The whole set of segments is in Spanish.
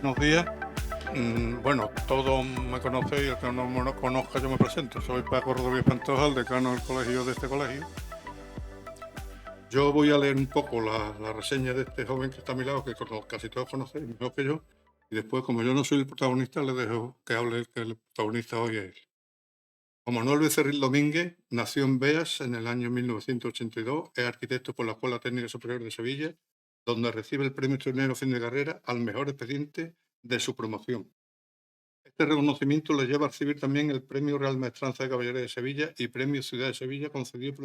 Buenos días. Bueno, todos me conocéis, el que no me conozca yo me presento. Soy Paco Rodríguez Pantoja, el decano del colegio de este colegio. Yo voy a leer un poco la reseña de este joven que está a mi lado, que casi todos conocéis, mejor que yo, y después, como yo no soy el protagonista, le dejo que hable que el protagonista hoy es él. Juan Manuel Becerril Domínguez nació en Beas en el año 1982, es arquitecto por la Escuela Técnica Superior de Sevilla, donde recibe el premio extraordinario fin de carrera al mejor expediente de su promoción. Este reconocimiento le lleva a recibir también el Premio Real Maestranza de Caballería de Sevilla y Premio Ciudad de Sevilla, concedido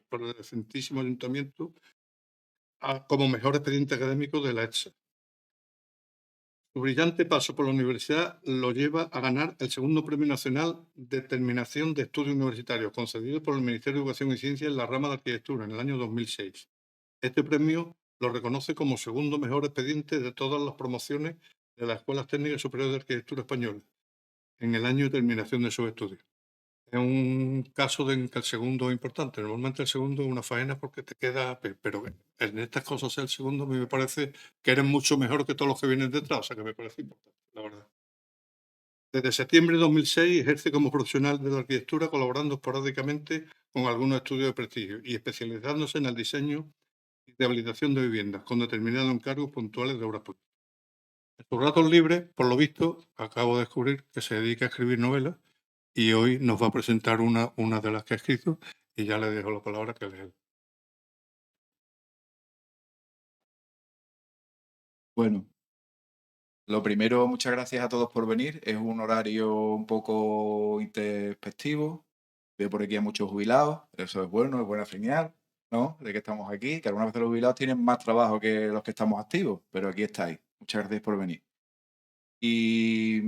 por el decentísimo Ayuntamiento como mejor expediente académico de la ETSA. Su brillante paso por la universidad lo lleva a ganar el segundo Premio Nacional de Terminación de Estudios Universitarios, concedido por el Ministerio de Educación y Ciencia en la rama de Arquitectura en el año 2006. Este premio lo reconoce como segundo mejor expediente de todas las promociones de las Escuelas Técnicas Superiores de Arquitectura Españolas en el año de terminación de sus estudios. Es un caso en que el segundo es importante. Normalmente el segundo es una faena porque te queda, pero en estas cosas ser el segundo a mí me parece que eres mucho mejor que todos los que vienen detrás, o sea que me parece importante, la verdad. Desde septiembre de 2006 ejerce como profesional de la arquitectura, colaborando esporádicamente con algunos estudios de prestigio y especializándose en el diseño y rehabilitación de viviendas, con determinados encargos puntuales de obras públicas. En sus ratos libres, por lo visto, acabo de descubrir que se dedica a escribir novelas y hoy nos va a presentar una de las que ha escrito y ya le dejo la palabra que lea él. Bueno, lo primero, muchas gracias a todos por venir. Es un horario un poco introspectivo. Veo por aquí a muchos jubilados. Eso es bueno, es buena señal, ¿no? De que estamos aquí, que algunas veces los jubilados tienen más trabajo que los que estamos activos, pero aquí estáis. Muchas gracias por venir. Y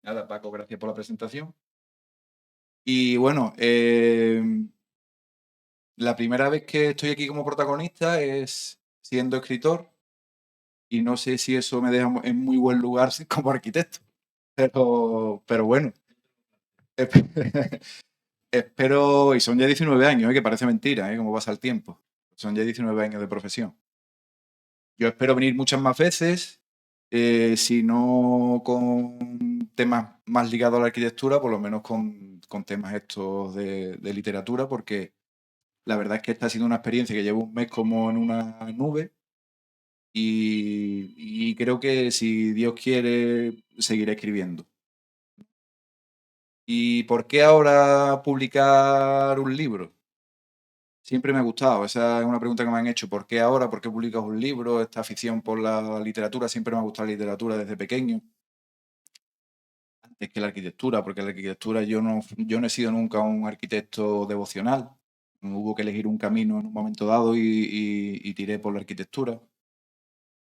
nada, Paco, gracias por la presentación. Y bueno, la primera vez que estoy aquí como protagonista es siendo escritor y no sé si eso me deja en muy buen lugar como arquitecto. Pero bueno, espero, y son ya 19 años, que parece mentira, cómo pasa el tiempo. Son ya 19 años de profesión. Yo espero venir muchas más veces, si no con temas más ligados a la arquitectura, por lo menos con temas estos de literatura, porque la verdad es que esta ha sido una experiencia que llevo un mes como en una nube y creo que si Dios quiere, seguiré escribiendo. ¿Y por qué ahora publicar un libro? Siempre me ha gustado, esa es una pregunta que me han hecho. ¿Por qué ahora? ¿Por qué publicas un libro? Esta afición por la literatura, siempre me ha gustado la literatura desde pequeño, antes que la arquitectura, porque la arquitectura yo no he sido nunca un arquitecto devocional. Hubo que elegir un camino en un momento dado y tiré por la arquitectura.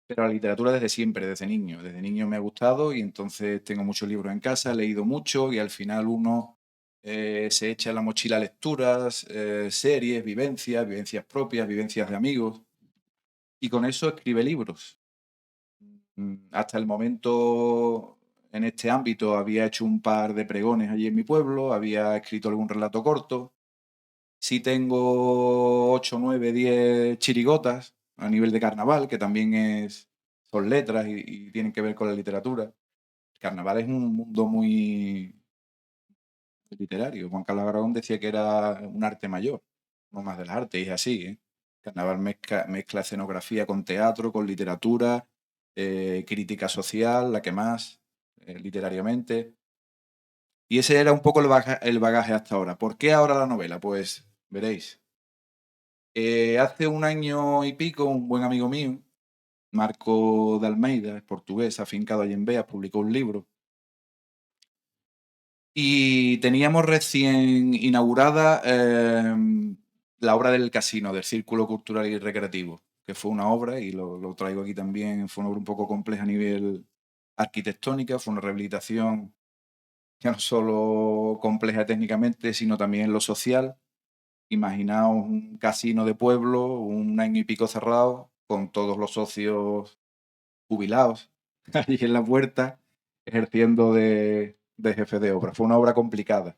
Pero la literatura desde siempre, desde niño. Desde niño me ha gustado y entonces tengo muchos libros en casa, he leído mucho y al final uno se echa en la mochila lecturas, series, vivencias propias, vivencias de amigos y con eso escribe libros. Hasta el momento en este ámbito había hecho un par de pregones allí en mi pueblo, había escrito algún relato corto. Sí tengo 8, 9, 10 chirigotas a nivel de carnaval, que también son letras y tienen que ver con la literatura. El carnaval es un mundo muy literario. Juan Carlos Aragón decía que era un arte mayor, no más de las artes, y es así. Carnaval mezcla escenografía con teatro, con literatura, crítica social, la que más, literariamente. Y ese era un poco el bagaje hasta ahora. ¿Por qué ahora la novela? Pues veréis. Hace un año y pico, un buen amigo mío, Marco de Almeida, es portugués, afincado allí en Beas, publicó un libro. Y teníamos recién inaugurada la obra del casino, del Círculo Cultural y Recreativo, que fue una obra, y lo traigo aquí también, fue una obra un poco compleja a nivel arquitectónica, fue una rehabilitación ya no solo compleja técnicamente, sino también en lo social. Imaginaos un casino de pueblo, un año y pico cerrado, con todos los socios jubilados allí en la puerta, ejerciendo de jefe de obra. Fue una obra complicada.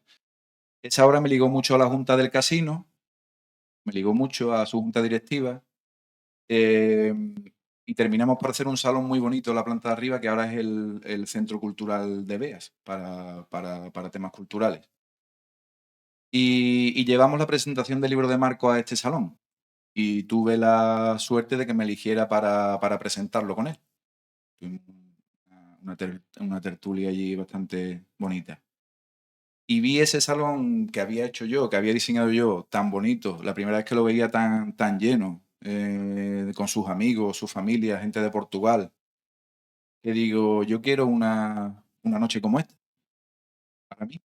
Esa obra me ligó mucho a la junta del casino, me ligó mucho a su junta directiva, eh, y terminamos por hacer un salón muy bonito en la planta de arriba, que ahora es el Centro Cultural de Beas, para temas culturales. Y llevamos la presentación del libro de Marco a este salón, y tuve la suerte de que me eligiera para presentarlo con él. Tuvimos una tertulia allí bastante bonita. Y vi ese salón que había hecho yo, que había diseñado yo, tan bonito. La primera vez que lo veía tan lleno, con sus amigos, su familia, gente de Portugal, que digo, yo quiero una noche como esta, para mí.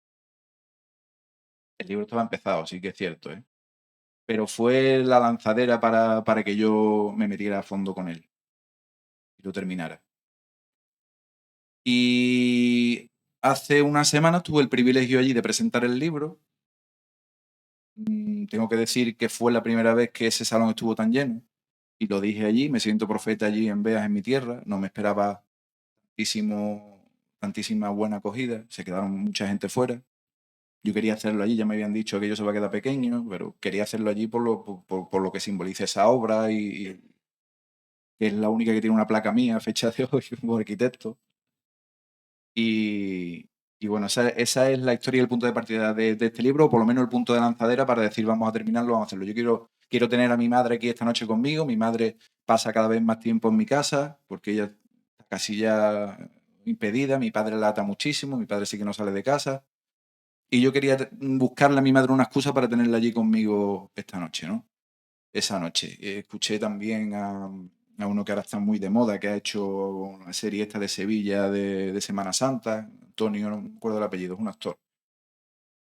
El libro estaba empezado, sí que es cierto, ¿eh? Pero fue la lanzadera para que yo me metiera a fondo con él y lo terminara. Y hace unas semanas tuve el privilegio allí de presentar el libro. Tengo que decir que fue la primera vez que ese salón estuvo tan lleno. Y lo dije allí, me siento profeta allí en Beas, en mi tierra. No me esperaba tantísima buena acogida. Se quedaron mucha gente fuera. Yo quería hacerlo allí, ya me habían dicho que ello se va a quedar pequeño, pero quería hacerlo allí por lo que simboliza esa obra y que es la única que tiene una placa mía, fecha de hoy, como arquitecto. Y, y bueno, esa es la historia y el punto de partida de este libro, o por lo menos el punto de lanzadera para decir vamos a terminarlo, vamos a hacerlo. Yo quiero tener a mi madre aquí esta noche conmigo. Mi madre pasa cada vez más tiempo en mi casa porque ella está casi ya impedida. Mi padre la ata muchísimo, mi padre sí que no sale de casa. Y yo quería buscarle a mi madre una excusa para tenerla allí conmigo esta noche, ¿no? Esa noche. Escuché también a uno que ahora está muy de moda, que ha hecho una serie esta de Sevilla de Semana Santa, Antonio, no me acuerdo el apellido, es un actor,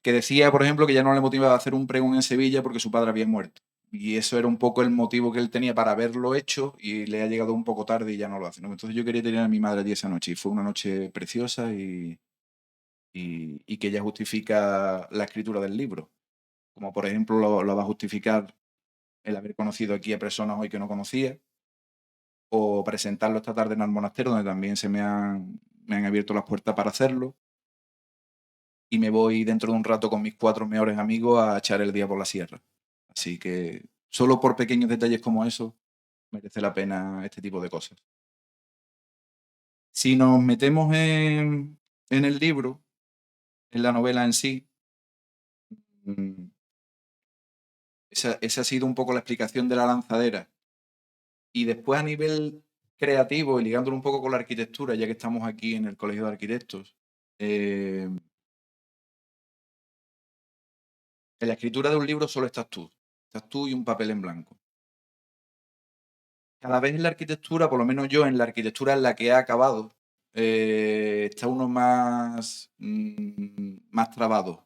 que decía, por ejemplo, que ya no le motivaba a hacer un pregón en Sevilla porque su padre había muerto. Y eso era un poco el motivo que él tenía para haberlo hecho y le ha llegado un poco tarde y ya no lo hace, ¿no? Entonces yo quería tener a mi madre allí esa noche y fue una noche preciosa y que ella justifica la escritura del libro. Como por ejemplo lo va a justificar el haber conocido aquí a personas hoy que no conocía, o presentarlo esta tarde en el monasterio, donde también me han abierto las puertas para hacerlo. Y me voy dentro de un rato con mis 4 mejores amigos a echar el día por la sierra. Así que solo por pequeños detalles como eso merece la pena este tipo de cosas. Si nos metemos en el libro, en la novela en sí, mm, esa ha sido un poco la explicación de la lanzadera. Y después a nivel creativo y ligándolo un poco con la arquitectura, ya que estamos aquí en el Colegio de Arquitectos, eh, en la escritura de un libro solo estás tú. Estás tú y un papel en blanco. Cada vez en la arquitectura, por lo menos yo en la arquitectura en la que he acabado, está uno más trabado.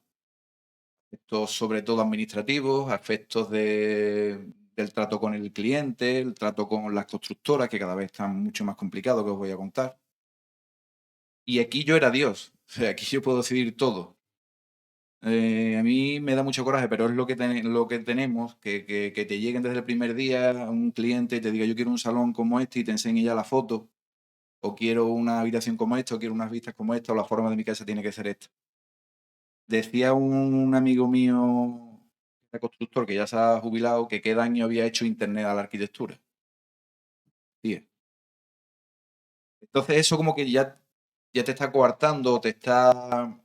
Aspectos sobre todo administrativos, aspectos del trato con el cliente, el trato con las constructoras, que cada vez están mucho más complicados, que os voy a contar. Y aquí yo era Dios. O sea, aquí yo puedo decidir todo. A mí me da mucho coraje, pero es lo que tenemos, que te lleguen desde el primer día un cliente y te diga yo quiero un salón como este y te enseñe ya la foto, o quiero una habitación como esta, o quiero unas vistas como esta, o la forma de mi casa tiene que ser esta. Decía un amigo mío, de constructor, que ya se ha jubilado, que qué daño había hecho Internet a la arquitectura. Tía. Entonces eso como que ya te está coartando, te está...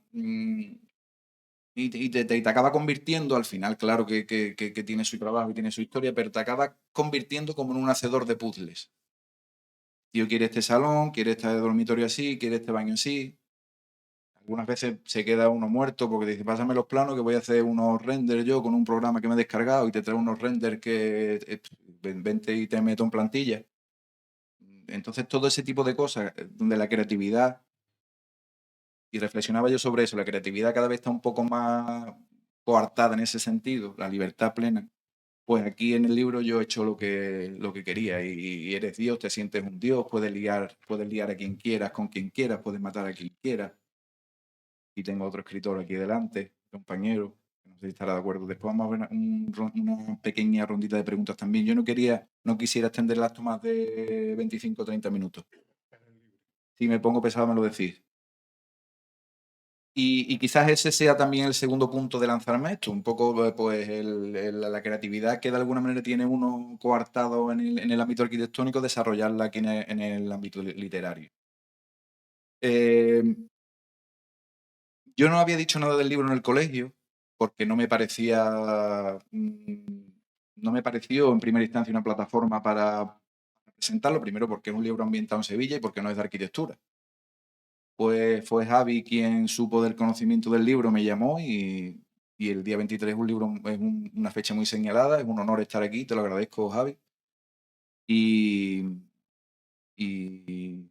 y te acaba convirtiendo, al final, claro que tiene su trabajo y tiene su historia, pero te acaba convirtiendo como en un hacedor de puzzles. Tío quiere este salón, quiere este dormitorio así, quiere este baño así. Algunas veces se queda uno muerto porque dice, pásame los planos que voy a hacer unos renders yo con un programa que me he descargado y te trae unos renders que vente y te meto en plantilla. Entonces todo ese tipo de cosas, donde la creatividad, y reflexionaba yo sobre eso, la creatividad cada vez está un poco más coartada en ese sentido, la libertad plena. Pues aquí en el libro yo he hecho lo que quería y eres Dios, te sientes un Dios, puedes liar a quien quieras, con quien quieras, puedes matar a quien quieras. Y tengo otro escritor aquí delante, compañero, que no sé si estará de acuerdo. Después vamos a ver una pequeña rondita de preguntas también. Yo no quisiera extender el acto más de 25 o 30 minutos. Si me pongo pesado me lo decís. Y quizás ese sea también el segundo punto de lanzarme a esto, un poco pues la creatividad que de alguna manera tiene uno coartado en el ámbito arquitectónico, desarrollarla aquí en el ámbito literario. Eh, yo no había dicho nada del libro en el colegio porque no me pareció en primera instancia una plataforma para presentarlo, primero porque es un libro ambientado en Sevilla y porque no es de arquitectura. Pues fue Javi quien supo del conocimiento del libro, me llamó y el día 23 es un libro, una fecha muy señalada, es un honor estar aquí, te lo agradezco, Javi. Y, y,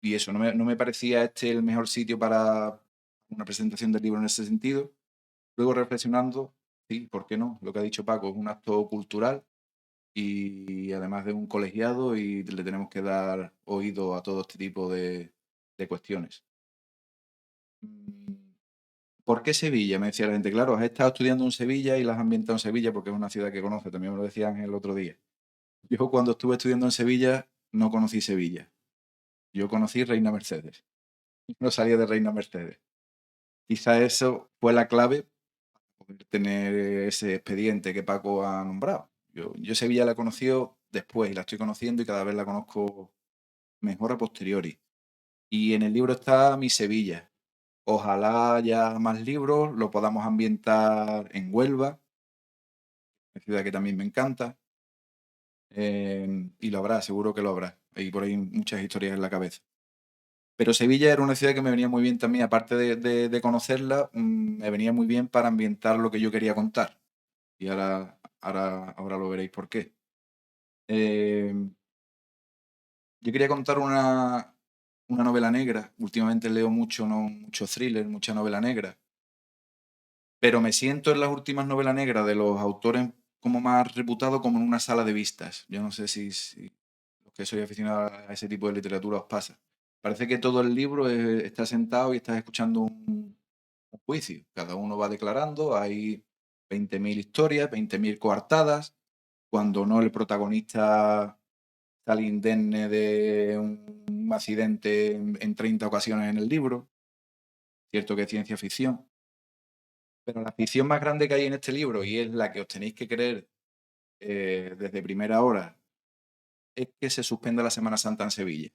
y eso, no me parecía este el mejor sitio para una presentación del libro en ese sentido. Luego reflexionando, sí, ¿por qué no? Lo que ha dicho Paco, es un acto cultural y además de un colegiado y le tenemos que dar oído a todo este tipo de cuestiones. Mm, ¿Por qué Sevilla? Me decía la gente. Claro, has estado estudiando en Sevilla y las has ambientado en Sevilla porque es una ciudad que conoce. También me lo decían el otro día. Yo cuando estuve estudiando en Sevilla no conocí Sevilla. Yo conocí Reina Mercedes. No salía de Reina Mercedes. Quizá eso fue la clave para poder tener ese expediente que Paco ha nombrado. Yo Sevilla la conocí después y la estoy conociendo y cada vez la conozco mejor a posteriori. Y en el libro está mi Sevilla. Ojalá haya más libros, lo podamos ambientar en Huelva, una ciudad que también me encanta, y lo habrá, seguro que lo habrá. Hay por ahí muchas historias en la cabeza. Pero Sevilla era una ciudad que me venía muy bien también, aparte de conocerla, me venía muy bien para ambientar lo que yo quería contar. Y ahora lo veréis por qué. Eh, yo quería contar una novela negra. Últimamente leo mucho, no, mucho thriller, mucha novela negra. Pero me siento en las últimas novelas negras de los autores como más reputados como en una sala de vistas. Yo no sé si los que sois aficionados a ese tipo de literatura os pasa. Parece que todo el libro está sentado y estás escuchando un juicio. Cada uno va declarando, hay 20.000 historias, 20.000 coartadas. Cuando no, el protagonista sale indemne de un accidente en 30 ocasiones en el libro. Cierto que es ciencia ficción. Pero la ficción más grande que hay en este libro, y es la que os tenéis que creer desde primera hora, es que se suspenda la Semana Santa en Sevilla.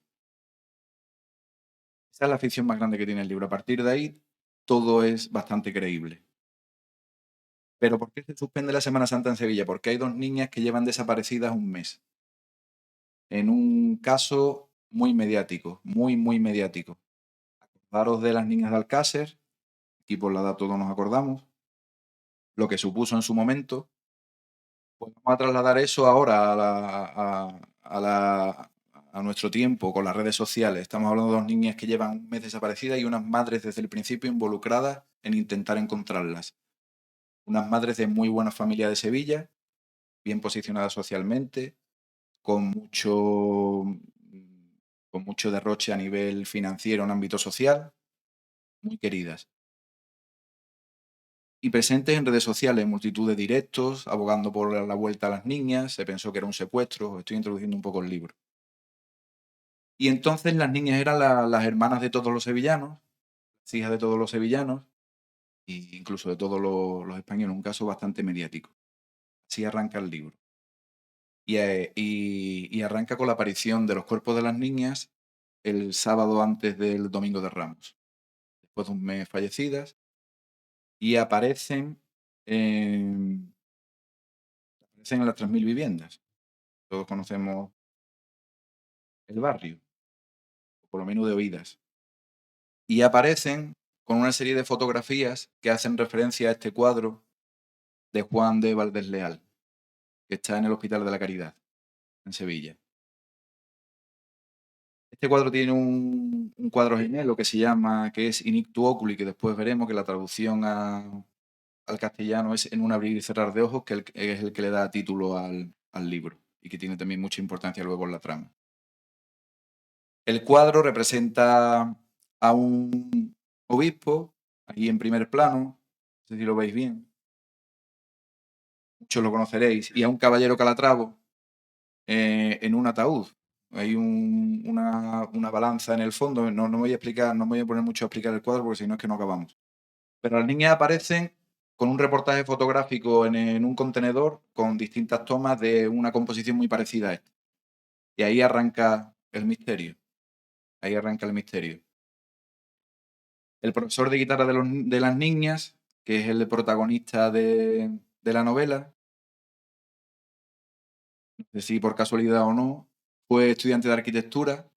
Esa es la ficción más grande que tiene el libro. A partir de ahí, todo es bastante creíble. Pero ¿por qué se suspende la Semana Santa en Sevilla? Porque hay dos niñas que llevan desaparecidas un mes. En un caso muy mediático, muy, muy mediático. Acordaros de las niñas de Alcácer, y por la edad todos nos acordamos, lo que supuso en su momento. Pues vamos a trasladar eso ahora a nuestro tiempo con las redes sociales. Estamos hablando de dos niñas que llevan un mes desaparecidas y unas madres desde el principio involucradas en intentar encontrarlas. Unas madres de muy buena familia de Sevilla, bien posicionadas socialmente, con mucho, con mucho derroche a nivel financiero en ámbito social, muy queridas. Y presentes en redes sociales, multitud de directos, abogando por la vuelta a las niñas. Se pensó que era un secuestro. Estoy introduciendo un poco el libro. Y entonces las niñas eran las hermanas de todos los sevillanos, las hijas de todos los sevillanos, e incluso de todos los españoles, un caso bastante mediático. Así arranca el libro. Y arranca con la aparición de los cuerpos de las niñas el sábado antes del Domingo de Ramos, después de un mes fallecidas, y aparecen en las 3.000 viviendas. Todos conocemos el barrio, o por lo menos de oídas. Y aparecen con una serie de fotografías que hacen referencia a este cuadro de Juan de Valdés Leal, que está en el Hospital de la Caridad, en Sevilla. Este cuadro tiene un cuadro gemelo que se llama, que es Inictu Oculi, que después veremos que la traducción al castellano es En un abrir y cerrar de ojos, que es el que le da título al libro y que tiene también mucha importancia luego en la trama. El cuadro representa a un obispo, aquí en primer plano, no sé si lo veis bien, muchos lo conoceréis, y a un caballero calatravo en un ataúd. Hay una balanza en el fondo. No me voy a explicar, no me voy a poner mucho a explicar el cuadro porque si no es que no acabamos. Pero las niñas aparecen con un reportaje fotográfico en un contenedor con distintas tomas de una composición muy parecida a esta. Y ahí arranca el misterio. Ahí arranca el misterio. El profesor de guitarra de las niñas, que es el protagonista de la novela, no sé si por casualidad o no, fue estudiante de arquitectura,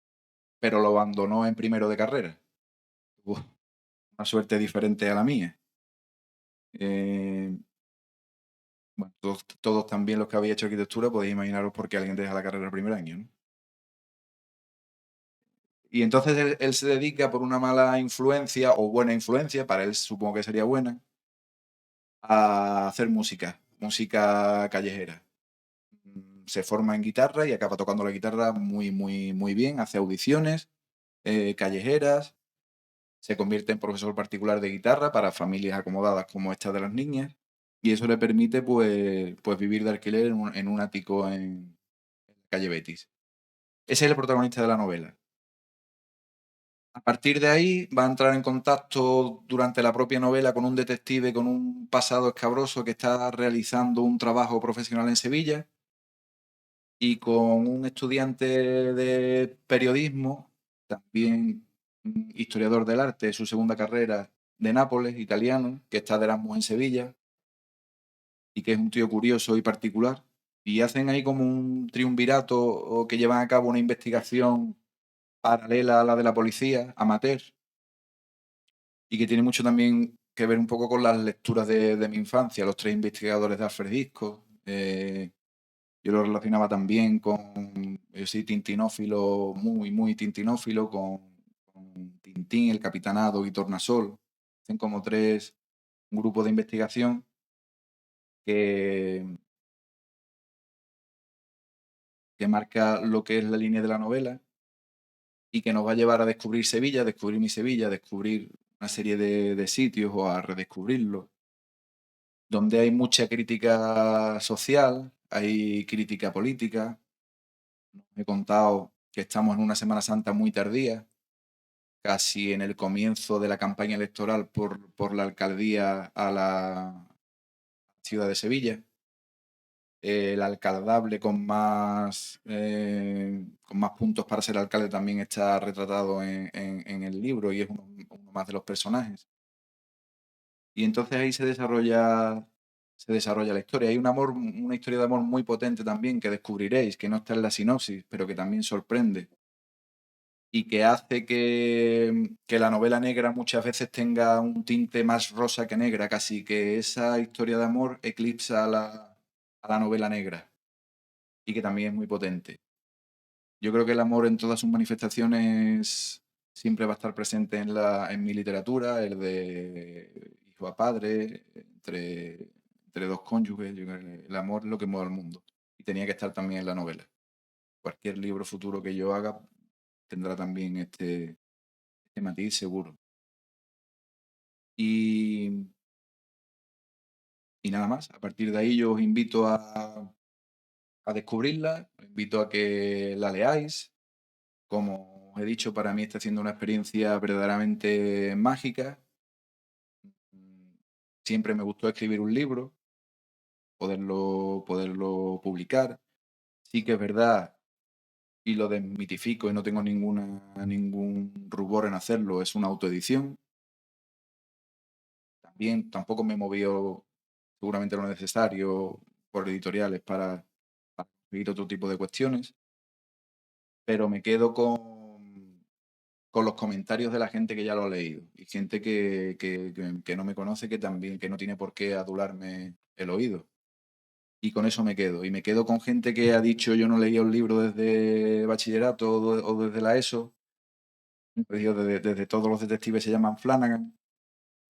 pero lo abandonó en primero de carrera. Tuvo una suerte diferente a la mía. Eh, bueno, todos también los que habéis hecho arquitectura podéis imaginaros por qué alguien deja la carrera el primer año, ¿no? Y entonces él se dedica por una mala influencia o buena influencia, para él supongo que sería buena, a hacer música callejera. Se forma en guitarra y acaba tocando la guitarra muy bien, hace audiciones callejeras, se convierte en profesor particular de guitarra para familias acomodadas como esta de las niñas y eso le permite pues vivir de alquiler en un ático en calle Betis. Ese es el protagonista de la novela. A partir de ahí va a entrar en contacto durante la propia novela con un detective con un pasado escabroso que está realizando un trabajo profesional en Sevilla y con un estudiante de periodismo, también historiador del arte, su segunda carrera de Nápoles, italiano, que está de Erasmus en Sevilla y que es un tío curioso y particular. Y hacen ahí como un triunvirato o que llevan a cabo una investigación paralela a la de la policía, amateur, y que tiene mucho también que ver un poco con las lecturas de mi infancia, los tres investigadores de Alfred Hitchcock. Yo lo relacionaba también con, yo soy tintinófilo, muy tintinófilo, con Tintín, El Capitanado y Tornasol. Hacen como un grupo de investigación que, que marca lo que es la línea de la novela y que nos va a llevar a descubrir Sevilla, a descubrir mi Sevilla, a descubrir una serie de sitios o a redescubrirlo, donde hay mucha crítica social, hay crítica política. He contado que estamos en una Semana Santa muy tardía, casi en el comienzo de la campaña electoral por la alcaldía a la ciudad de Sevilla. El alcaldable con más puntos para ser alcalde también está retratado en el libro y es uno más de los personajes. Y entonces ahí se desarrolla la historia. Hay una historia de amor muy potente también que descubriréis, que no está en la sinopsis, pero que también sorprende y que hace que la novela negra muchas veces tenga un tinte más rosa que negra, casi que esa historia de amor eclipsa a la novela negra y que también es muy potente. Yo creo que el amor en todas sus manifestaciones siempre va a estar presente en mi literatura, el de hijo a padre, entre dos cónyuges. Yo creo que el amor es lo que mueve al mundo y tenía que estar también en la novela. Cualquier libro futuro que yo haga tendrá también este matiz seguro. Y, y nada más, a partir de ahí yo os invito a descubrirla, os invito a que la leáis. Como os he dicho, para mí está siendo una experiencia verdaderamente mágica. Siempre me gustó escribir un libro, poderlo publicar. Sí que es verdad, y lo desmitifico y no tengo ningún rubor en hacerlo, es una autoedición. También tampoco me movió seguramente lo necesario por editoriales para conseguir otro tipo de cuestiones, pero me quedo con los comentarios de la gente que ya lo ha leído y gente que no me conoce, que también que no tiene por qué adularme el oído. Y con eso me quedo. Y me quedo con gente que ha dicho yo no leía un libro desde bachillerato o desde la ESO. Desde todos los detectives se llaman Flanagan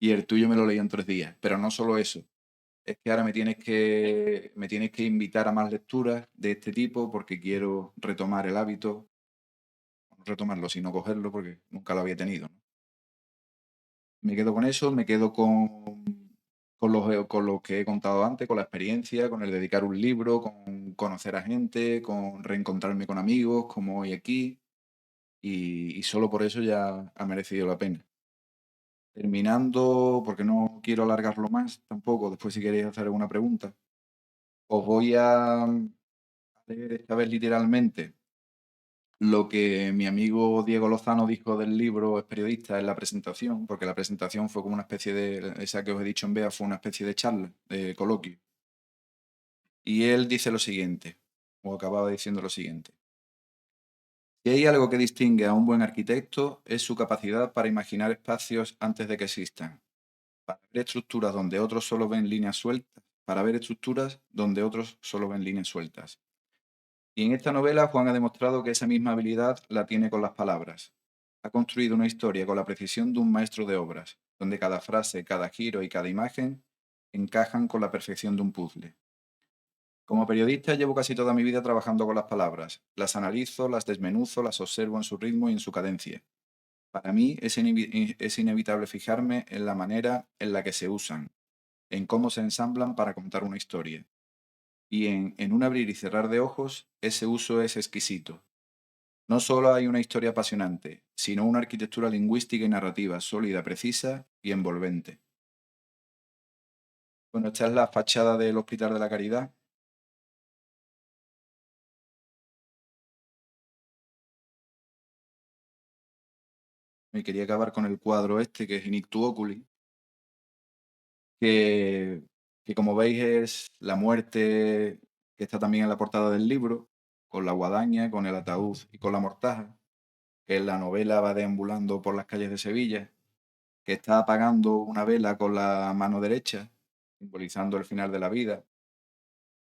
y el tuyo me lo leí en 3 días. Pero no solo eso. Es que ahora me tienes que invitar a más lecturas de este tipo porque quiero retomar el hábito, no retomarlo, sino cogerlo porque nunca lo había tenido, ¿no? Me quedo con eso, me quedo con lo que he contado antes, con la experiencia, con el dedicar un libro, con conocer a gente, con reencontrarme con amigos, como hoy aquí, y solo por eso ya ha merecido la pena. Terminando, porque no quiero alargarlo más tampoco, después si queréis hacer alguna pregunta, os voy a leer esta vez literalmente lo que mi amigo Diego Lozano dijo del libro, es periodista, en la presentación, porque la presentación fue como una especie de, esa que os he dicho en BEA fue una especie de charla, de coloquio. Y él dice lo siguiente, o acababa diciendo lo siguiente. Si hay algo que distingue a un buen arquitecto es su capacidad para imaginar espacios antes de que existan, para ver estructuras donde otros solo ven líneas sueltas, para ver estructuras donde otros solo ven líneas sueltas. Y en esta novela Juan ha demostrado que esa misma habilidad la tiene con las palabras. Ha construido una historia con la precisión de un maestro de obras, donde cada frase, cada giro y cada imagen encajan con la perfección de un puzzle. Como periodista llevo casi toda mi vida trabajando con las palabras. Las analizo, las desmenuzo, las observo en su ritmo y en su cadencia. Para mí es inevitable fijarme en la manera en la que se usan, en cómo se ensamblan para contar una historia. Y en un abrir y cerrar de ojos, ese uso es exquisito. No solo hay una historia apasionante, sino una arquitectura lingüística y narrativa sólida, precisa y envolvente. Bueno, esta es la fachada del Hospital de la Caridad. Y quería acabar con el cuadro este, que es Inictu Oculi, que, que como veis es la muerte que está también en la portada del libro, con la guadaña, con el ataúd y con la mortaja, que en la novela va deambulando por las calles de Sevilla, que está apagando una vela con la mano derecha, simbolizando el final de la vida,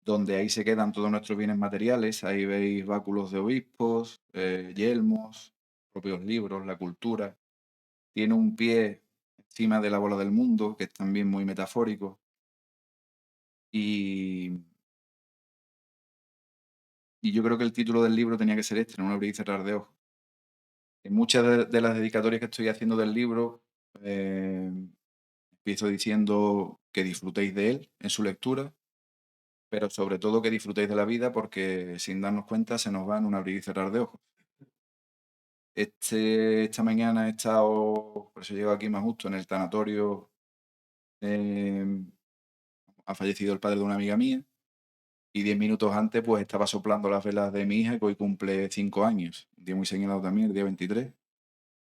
donde ahí se quedan todos nuestros bienes materiales, ahí veis báculos de obispos, yelmos, propios libros, la cultura. Tiene un pie encima de la bola del mundo, que es también muy metafórico, y, y yo creo que el título del libro tenía que ser este, no un abrir y cerrar de ojos. En muchas de las dedicatorias que estoy haciendo del libro, eh, empiezo diciendo que disfrutéis de él en su lectura, pero sobre todo que disfrutéis de la vida porque sin darnos cuenta se nos va en un abrir y cerrar de ojos. Esta mañana he estado, por eso llego aquí más justo, en el tanatorio. Ha fallecido el padre de una amiga mía y 10 minutos antes pues estaba soplando las velas de mi hija que hoy cumple 5 años. Un día muy señalado también, el día 23.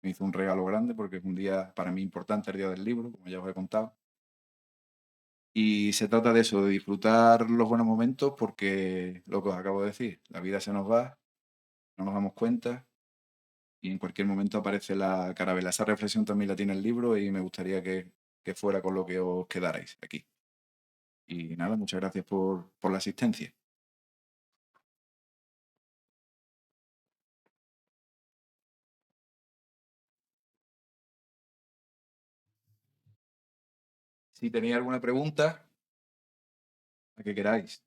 Me hizo un regalo grande porque es un día para mí importante, el día del libro, como ya os he contado. Y se trata de eso, de disfrutar los buenos momentos porque lo que os acabo de decir, la vida se nos va, no nos damos cuenta y en cualquier momento aparece la carabela. Esa reflexión también la tiene el libro y me gustaría que fuera con lo que os quedarais aquí. Y nada, muchas gracias por la asistencia. Si tenéis alguna pregunta, la que queráis.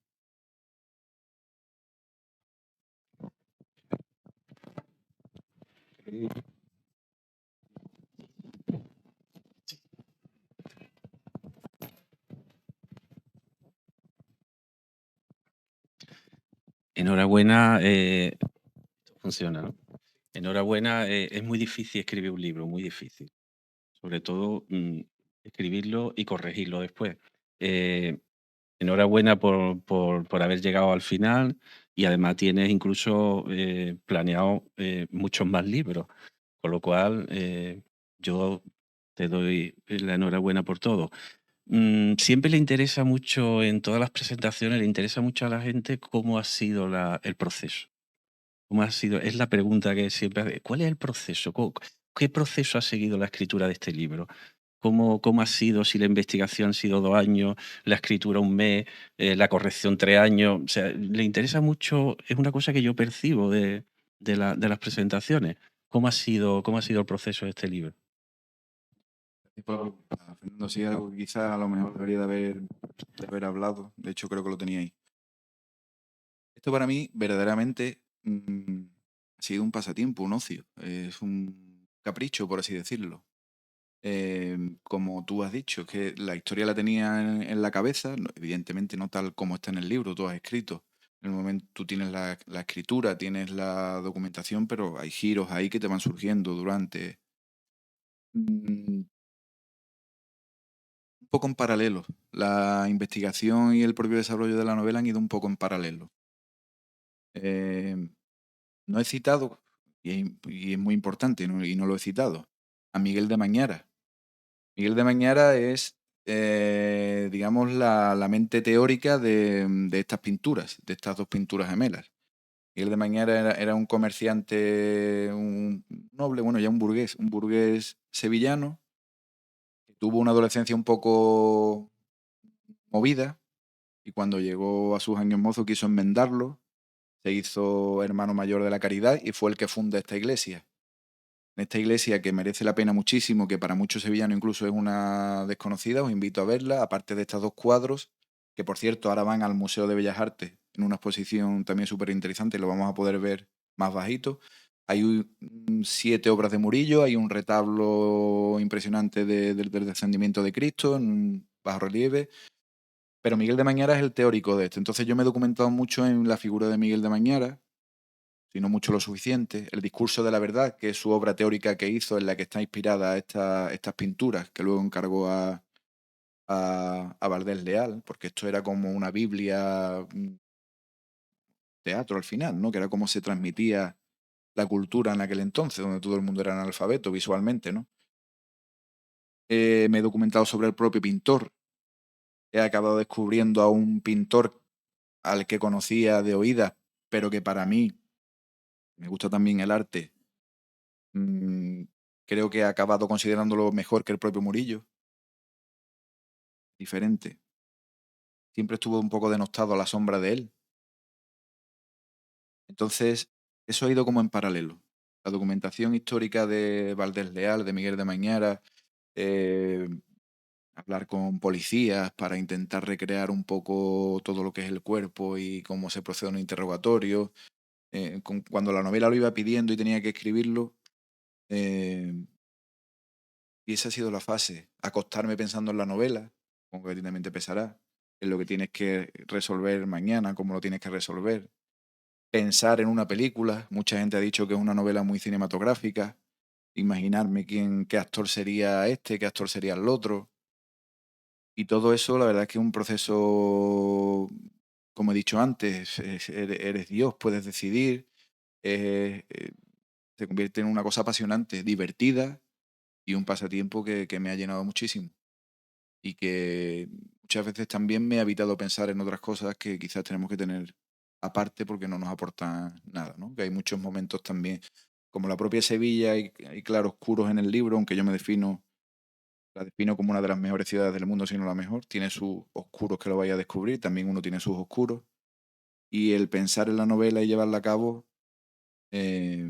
Enhorabuena, funciona, ¿no? Enhorabuena, es muy difícil escribir un libro, muy difícil. Sobre todo escribirlo y corregirlo después. Eh, Enhorabuena por haber llegado al final y además tienes incluso planeado muchos más libros, con lo cual yo te doy la enhorabuena por todo. Siempre le interesa mucho, en todas las presentaciones, le interesa mucho a la gente cómo ha sido el proceso. ¿Cómo ha sido? Es la pregunta que siempre hace. ¿Cuál es el proceso? ¿Qué proceso ha seguido la escritura de este libro? ¿Cómo ha sido? Si la investigación ha sido 2 años, la escritura un mes, la corrección 3 años. O sea, le interesa mucho, es una cosa que yo percibo de las presentaciones. ¿Cómo ha sido el proceso de este libro? Fernando, sí, algo que quizás a lo mejor debería de haber hablado. De hecho, creo que lo tenía ahí. Esto para mí verdaderamente ha sido un pasatiempo, un ocio. Es un capricho, por así decirlo. Como tú has dicho, que la historia la tenía en la cabeza, evidentemente no tal como está en el libro, tú has escrito. En el momento tú tienes la escritura, tienes la documentación, pero hay giros ahí que te van surgiendo durante. Un poco en paralelo. La investigación y el propio desarrollo de la novela han ido un poco en paralelo. No he citado, y es muy importante, y no lo he citado, a Miguel de Mañara. Miguel de Mañara es, digamos, la mente teórica de estas pinturas, de estas dos pinturas gemelas. Miguel de Mañara era un comerciante, un noble, bueno, ya un burgués sevillano, que tuvo una adolescencia un poco movida y cuando llegó a sus años mozos quiso enmendarlo, se hizo hermano mayor de la caridad y fue el que funda esta iglesia. En esta iglesia que merece la pena muchísimo, que para muchos sevillanos incluso es una desconocida, os invito a verla, aparte de estos dos cuadros, que por cierto ahora van al Museo de Bellas Artes en una exposición también súper interesante, lo vamos a poder ver más bajito. Hay 7 obras de Murillo, hay un retablo impresionante del descendimiento de Cristo en bajo relieve, pero Miguel de Mañara es el teórico de esto. Entonces yo me he documentado mucho en la figura de Miguel de Mañara, si no mucho lo suficiente. El discurso de la verdad, que es su obra teórica que hizo, en la que está inspirada estas pinturas, que luego encargó a Valdés Leal, porque esto era como una Biblia, teatro al final, ¿no? Que era como se transmitía la cultura en aquel entonces, donde todo el mundo era analfabeto visualmente, ¿no? Me he documentado sobre el propio pintor. He acabado descubriendo a un pintor al que conocía de oídas, pero que para mí me gusta también el arte. Creo que he acabado considerándolo mejor que el propio Murillo. Diferente. Siempre estuvo un poco denostado a la sombra de él. Entonces, eso ha ido como en paralelo. La documentación histórica de Valdés Leal, de Miguel de Mañara, eh, hablar con policías para intentar recrear un poco todo lo que es el cuerpo y cómo se procede a un interrogatorio. Cuando la novela lo iba pidiendo y tenía que escribirlo, y esa ha sido la fase. Acostarme pensando en la novela, como que a ti también te pesará, en lo que tienes que resolver mañana, cómo lo tienes que resolver. Pensar en una película, mucha gente ha dicho que es una novela muy cinematográfica. Imaginarme qué actor sería este, qué actor sería el otro. Y todo eso, la verdad es que es un proceso, como he dicho antes, eres Dios, puedes decidir. Se convierte en una cosa apasionante, divertida y un pasatiempo que me ha llenado muchísimo. Y que muchas veces también me ha evitado pensar en otras cosas que quizás tenemos que tener aparte porque no nos aportan nada, ¿no? Que hay muchos momentos también, como la propia Sevilla, hay claroscuros en el libro, aunque yo la defino como una de las mejores ciudades del mundo, si no la mejor. Tiene sus oscuros que lo vaya a descubrir, también uno tiene sus oscuros. Y el pensar en la novela y llevarla a cabo eh,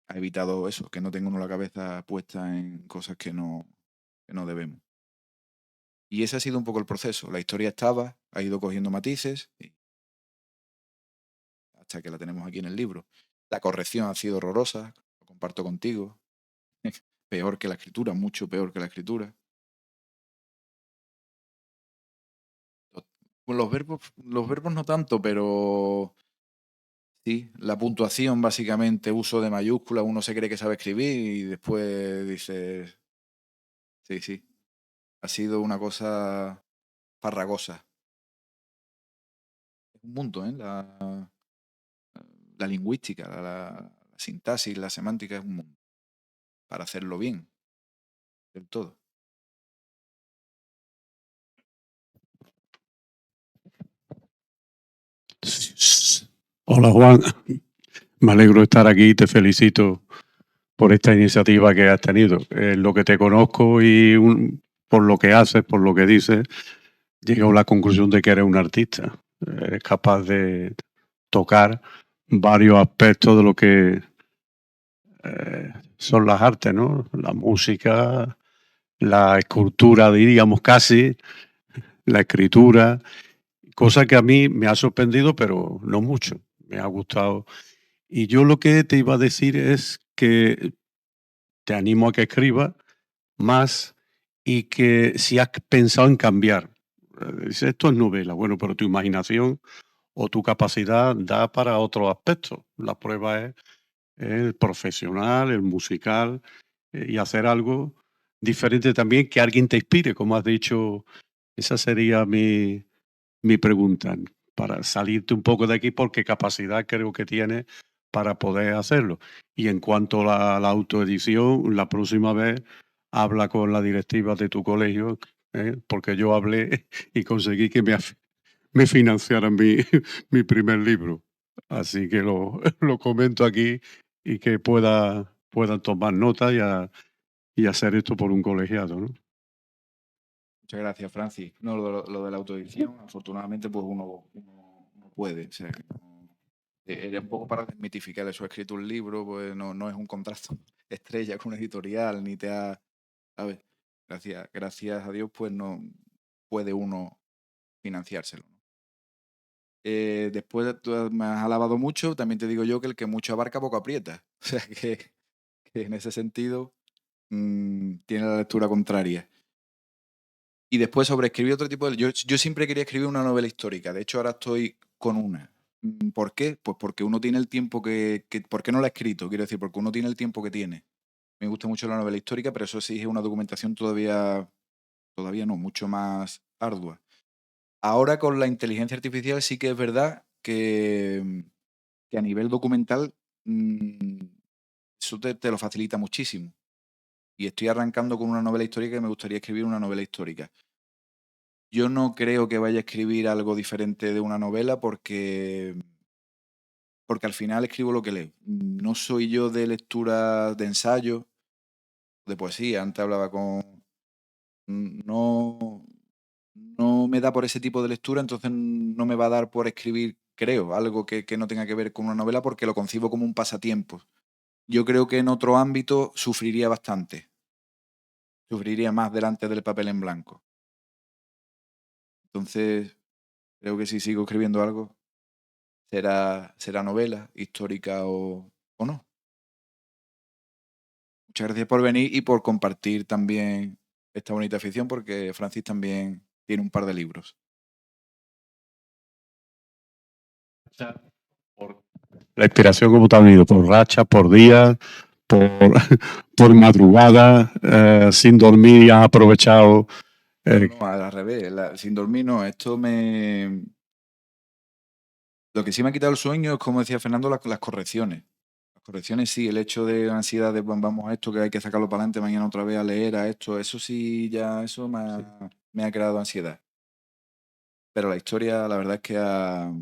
ha evitado eso, que no tenga uno la cabeza puesta en cosas que no debemos. Y ese ha sido un poco el proceso. La historia estaba, ha ido cogiendo matices hasta que la tenemos aquí en el libro. La corrección ha sido horrorosa, lo comparto contigo. Peor que la escritura, mucho peor que la escritura. Los verbos no tanto, pero sí, la puntuación básicamente, uso de mayúsculas, uno se cree que sabe escribir y después dice, sí, sí, ha sido una cosa farragosa. Es un mundo, ¿eh? La lingüística, la sintaxis, la semántica es un mundo para hacerlo bien, del todo. Hola Juan, me alegro de estar aquí y te felicito por esta iniciativa que has tenido. Lo que te conozco y por lo que haces, por lo que dices, llego a la conclusión de que eres un artista. Eres capaz de tocar varios aspectos de lo que son las artes, ¿no? La música, la escultura, diríamos casi, la escritura, cosa que a mí me ha sorprendido, pero no mucho. Me ha gustado. Y yo lo que te iba a decir es que te animo a que escribas más y que si has pensado en cambiar. Dices, esto es novela, bueno, pero tu imaginación o tu capacidad da para otros aspectos. La prueba es el profesional, el musical, y hacer algo diferente también, que alguien te inspire, como has dicho. Esa sería mi pregunta, para salirte un poco de aquí, porque capacidad creo que tienes para poder hacerlo. Y en cuanto a la autoedición, la próxima vez habla con la directiva de tu colegio, porque yo hablé y conseguí que me financiaran mi primer libro. Así que lo comento aquí y que puedan tomar nota y hacer esto por un colegiado, ¿no? Muchas gracias, Francis. No, lo de la autoedición, afortunadamente, pues uno puede. O sea, que era un poco para desmitificar eso. He escrito un libro, pues no es un contrato estrella con una editorial, ni te ha. ¿Sabes? Gracias a Dios, pues no puede uno financiárselo. Después tú me has alabado mucho, también te digo yo que el que mucho abarca poco aprieta. O sea que en ese sentido tiene la lectura contraria. Y después sobre escribir otro tipo de. Yo siempre quería escribir una novela histórica. De hecho, ahora estoy con una. ¿Por qué? Pues porque uno tiene el tiempo que. ¿Por qué no la he escrito? Quiero decir, porque uno tiene el tiempo que tiene. Me gusta mucho la novela histórica, pero eso sí es una documentación todavía no, mucho más ardua. Ahora con la inteligencia artificial sí que es verdad que a nivel documental eso te lo facilita muchísimo. Y estoy arrancando con una novela histórica y me gustaría escribir una novela histórica. Yo no creo que vaya a escribir algo diferente de una novela porque al final escribo lo que leo. No soy yo de lectura de ensayo, de poesía. Antes hablaba con. No me da por ese tipo de lectura, entonces no me va a dar por escribir, creo, algo que no tenga que ver con una novela porque lo concibo como un pasatiempo. Yo creo que en otro ámbito sufriría bastante. Sufriría más delante del papel en blanco. Entonces, creo que si sigo escribiendo algo, será novela, histórica o no. Muchas gracias por venir y por compartir también esta bonita afición, porque Francis también tiene un par de libros. La inspiración como te ha venido, por rachas, por días, por madrugada, sin dormir y has aprovechado. No, al revés, sin dormir no, esto me. Lo que sí me ha quitado el sueño es, como decía Fernando, las correcciones. Las correcciones sí, el hecho de ansiedad de vamos a esto, que hay que sacarlo para adelante, mañana otra vez a leer a esto, eso sí, ya eso me ha creado ansiedad. Pero la historia, la verdad es que ha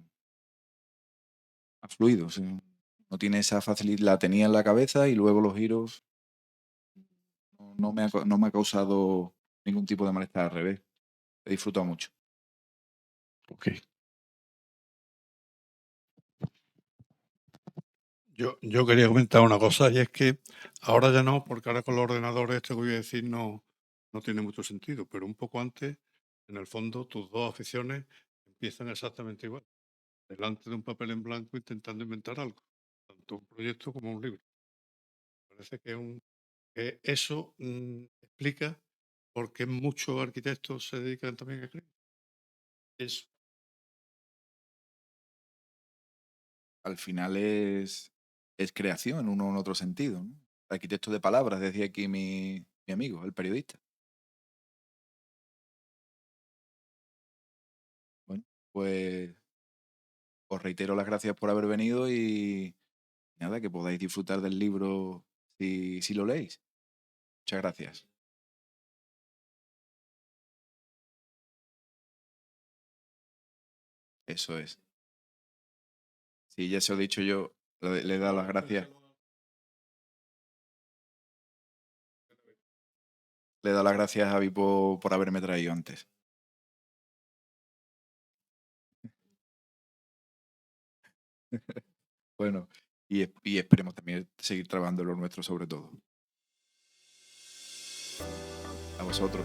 fluido. O sea, no tiene esa facilidad, la tenía en la cabeza y luego los giros no me ha causado ningún tipo de malestar, al revés. He disfrutado mucho. Ok. Yo quería comentar una cosa, y es que ahora ya no, porque ahora con los ordenadores esto que voy a decir no tiene mucho sentido, pero un poco antes, en el fondo, tus dos aficiones empiezan exactamente igual, delante de un papel en blanco intentando inventar algo, tanto un proyecto como un libro. Parece que eso explica por qué muchos arquitectos se dedican también a escribir. Es Al final es creación en uno o en otro sentido, ¿no? Arquitecto de palabras, decía aquí mi amigo, el periodista. Bueno, pues os reitero las gracias por haber venido y nada, que podáis disfrutar del libro si lo leéis. Muchas gracias. Eso es. Sí, ya se lo he dicho yo, le he dado las gracias. Le he dado las gracias a Javi por haberme traído antes. Bueno, y esperemos también seguir trabajando en lo nuestro sobre todo. A vosotros.